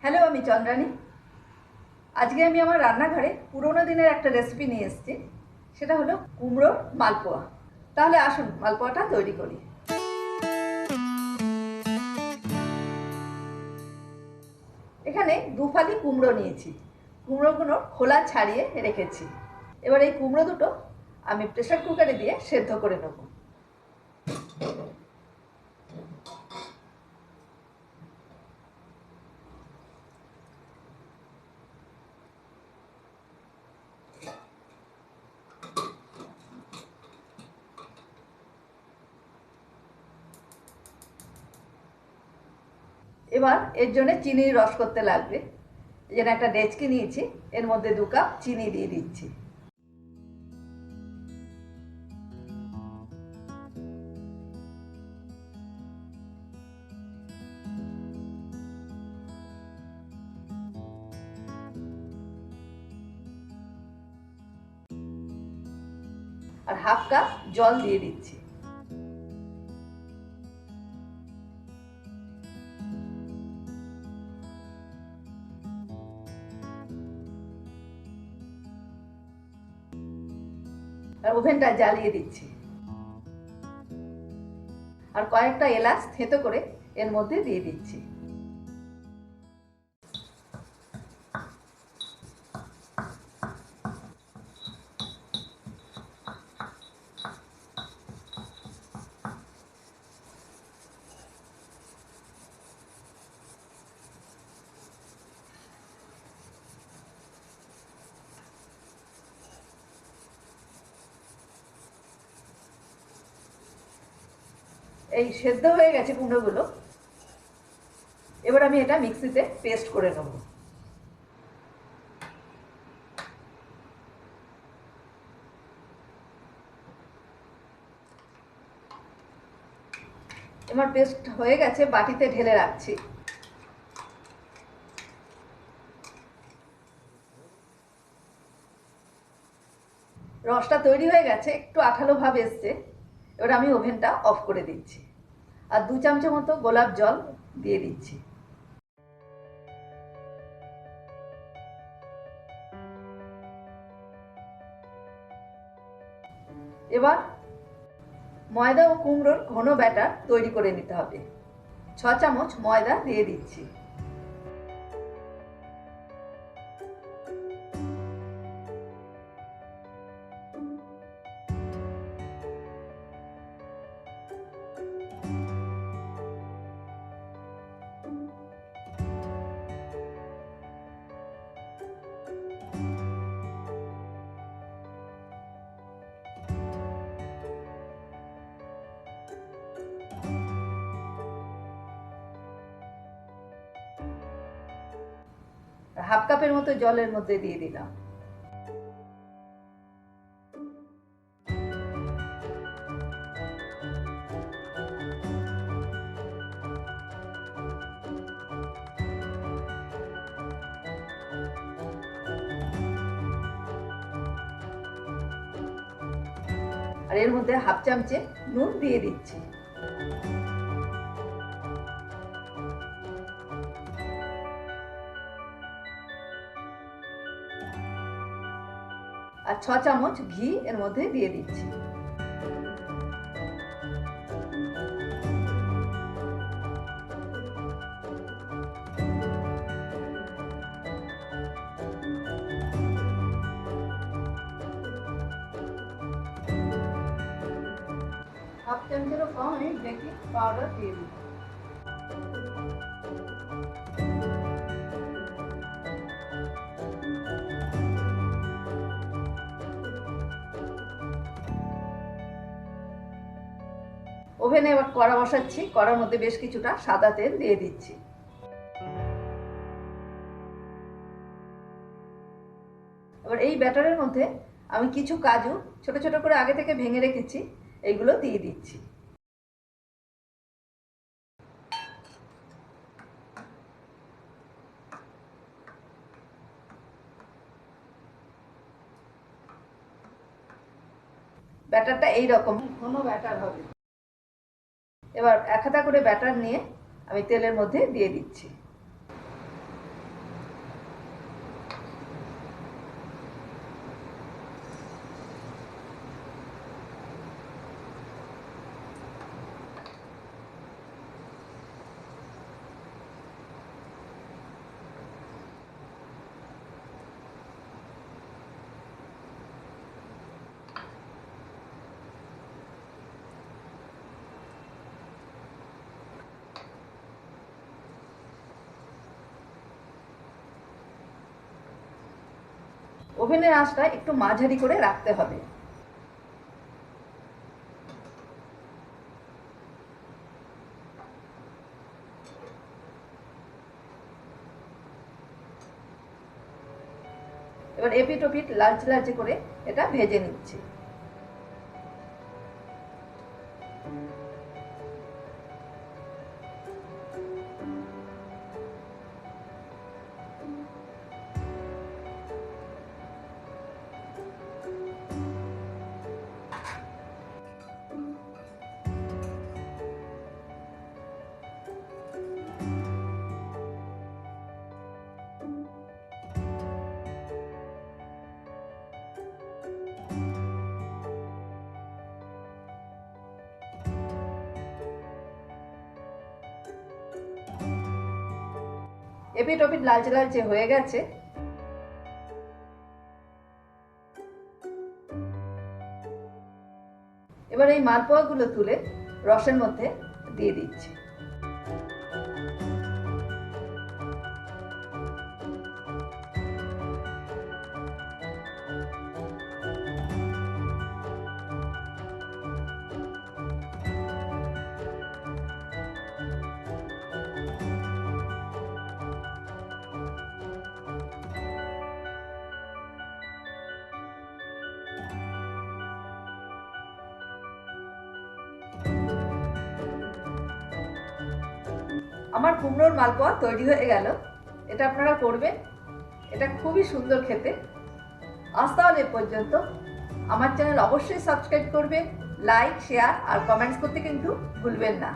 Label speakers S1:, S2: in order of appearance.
S1: Hello, আমি চন্দ্রানী। আজকে আমি আমার রান্নাঘরে পুরোনো দিনের একটা রেসিপি নিয়ে এসেছি। সেটা হলো কুমড়োর মালপোয়া। তাহলে আসুন মালপোয়াটা তৈরি করি। এখানে 2 ফালি কুমড়ো নিয়েছি। কুমড়োগুলো খোলা ছাড়িয়ে রেখেছি। এবার এই কুমড়ো দুটো আমি প্রেসার কুকারে দিয়ে সেদ্ধ করে নেব। এবার এর জন্য চিনির রস করতে লাগবে। এই জন্য একটা ডেচকি নিয়েছি, এর মধ্যে 2 কাপ চিনি দিয়ে দিচ্ছি। আর হাফ কাপ জল দিয়ে দিচ্ছি। আর ওভেনটা জ্বালিয়ে দিচ্ছি। আর কয়েকটা এলাচ থেঁতো করে এর মধ্যে দিয়ে দিচ্ছি। এই সেদ্ধ হয়ে গেছে কুমড়োগুলো। এবার আমি এটা মিক্সিতে পেস্ট করে নেব। এবার পেস্ট হয়ে গেছে, বাটিতে ঢেলে রাখছি। রসটা তৈরি হয়ে গেছে, একটু আঠালো ভাব এসছে। এবার আমি ওভেনটা অফ করে দিচ্ছি। আর 2 চামচের মতো গোলাপ জল দিয়ে দিচ্ছি। এবার ময়দা ও কুমড়োর ঘন ব্যাটার তৈরি করে নিতে হবে। 6 চামচ ময়দা দিয়ে দিচ্ছি। হাফ কাপের মতো জলের মধ্যে দিয়ে দিলাম। আর এর মধ্যে হাফ চামচে নুন দিয়ে দিচ্ছি। আর 6 চামচ ঘি এর মধ্যে দিয়ে দিচ্ছি। হাফ চামচেরও কম আমি বেকিং পাউডার দিয়ে দিই। ওভেনে এবার কড়া বসাচ্ছি। কড়ার মধ্যে বেশ কিছুটা সাদা তেল দিয়ে দিচ্ছি। এবার এই ব্যাটারের মধ্যে আমি কিছু কাজু ছোট ছোট করে আগে থেকে ভেঙে রেখেছি, এইগুলো দিয়ে দিচ্ছি। ব্যাটারটা এইরকম ঘন ব্যাটার হবে। এবার এক হাতা করে ব্যাটার নিয়ে আমি তেলের মধ্যে দিয়ে দিচ্ছি। ওভেনের আঁচটা একটু মাঝারি করে রাখতে হবে। এবার এপিট ওপিট লালচে লালচে করে এটা ভেজে নিচ্ছি। এপিট ওপিট লালচে লালচে হয়ে গেছে। এবার এই মালপোয়াগুলো তুলে রসের মধ্যে দিয়ে দিচ্ছি। আমার কুমড়োর মালপোয়া তৈরি হয়ে গেল। এটা আপনারা করবেন, এটা খুবই সুন্দর খেতে। আজ তাহলে এ পর্যন্ত। আমার চ্যানেল অবশ্যই সাবস্ক্রাইব করবেন, লাইক, শেয়ার আর কমেন্টস করতে কিন্তু ভুলবেন না।